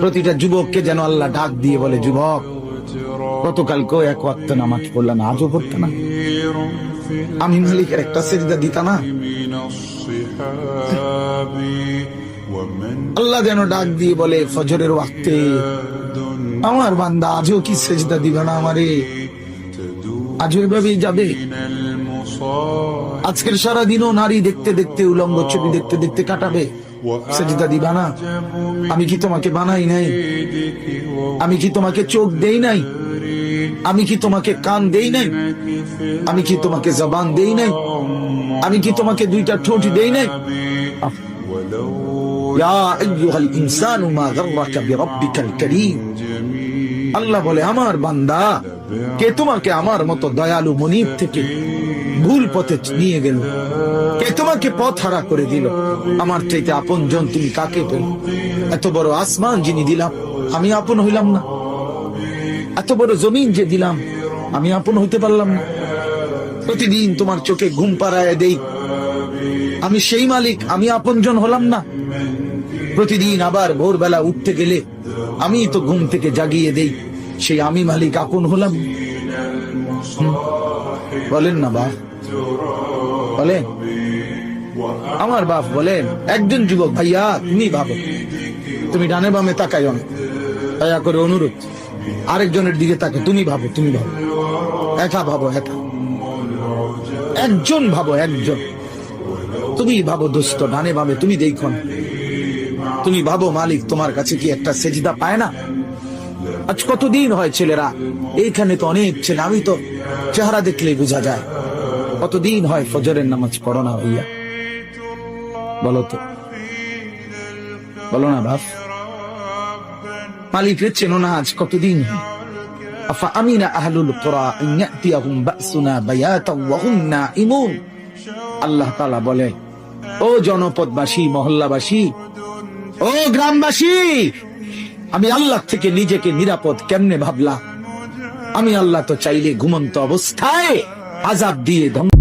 প্রতিটা যুবককে যেন আল্লাহ ডাক দিয়ে বলে, যুবক গতকালকেও এক ওয়াক্ত নামাজ পড়লা না, আজও পড়তে না? আমি মালিকের একটা সেজদা দিতা না? আল্লাহ যেন ডাক দিয়ে বলে ফজরের ওয়াক্তে, আমার বান্দা আজও কি সেজদা দিবে না আমারে? আজও এভাবেই যাবে? আজকের সারাদিনও নারী দেখতে দেখতে, উলঙ্গ ছবি দেখতে দেখতে কাটাবে, সেজদা দিবা না? আমি কি তোমাকে বানাই নাই? আমি কি তোমাকে চোখ দেই নাই? আমি কি তোমাকে কান দেই নাই? আমি কি তোমাকে জবান দেই নাই? আমি কি তোমাকে দুইটা ঠোঁট দেই নাই? ইয়া আইয়ুহাল ইনসানু মা গাররাকা বিরাব্বিকাল কারীম। আল্লাহ বলে, আমার বান্দা, কে তোমাকে আমার মতো দয়ালু মনিব থেকে ভুল পথে নিয়ে গেল? কে তোমাকে পথ হারা করে দিল? আমার চাইতে আপন জন তুমি কাকে পেল? এত বড় আসমান যিনি দিলাম, আমি আপন হইলাম না? এত বড় জমিন যে দিলাম, আমি আপন হইতে পারলাম না? প্রতিদিন তোমার চোখে ঘুম পাড়ায় দেই, আমি সেই মালিক, আমি আপন জন হলাম না? প্রতিদিন আবার ভোরবেলা উঠতে গেলে আমি তো ঘুম থেকে জাগিয়ে দেই, সেই আমি মালিক আপন হলাম? বলেন না বাপ, বলেন। আমার বাপ বলেন, একজন যুবক, ভাইয়া তুমি ভাবো, তুমি ডানে বামে তাকাইও না, দয়া করে অনুরোধ, আরেকজনের দিকে তাকে, তুমি ভাবো, তুমি ভাবো, একা ভাবো, একা, একজন ভাবো, একজন। তুমি ভাবো দোস্ত, ডানে বামে তুমি দেখো না। তুমি ভাবো মালিক তোমার কাছে কি একটা সেজদা পায় না? আজ কতদিন হয় ছেলেরা, এইখানে তো অনেক ছেলে, আমি তো চেহারা দেখলেই বোঝা যায়, কতদিন হয় ফজরের নামাজ পড়ো না ভাইয়া? বলো তো, বলো না বাপ। মালিকের চেনো না আজ কতদিন? আফা আমিনা আহলুল কুরা আন ইয়াতিয়াহুম বাসুনা বায়াতাও ওয়া হুম নাঈমুন। আল্লাহ তাআলা বলে, ও জনপদবাসী, মহল্লাবাসী, ও গ্রামবাসী, আমি আল্লাহ থেকে নিজেকে নিরাপদ কেমনে ভাবলা? আমি আল্লাহ তো চাইলে ঘুমন্ত অবস্থায় আযাব দিয়ে ধ্বংস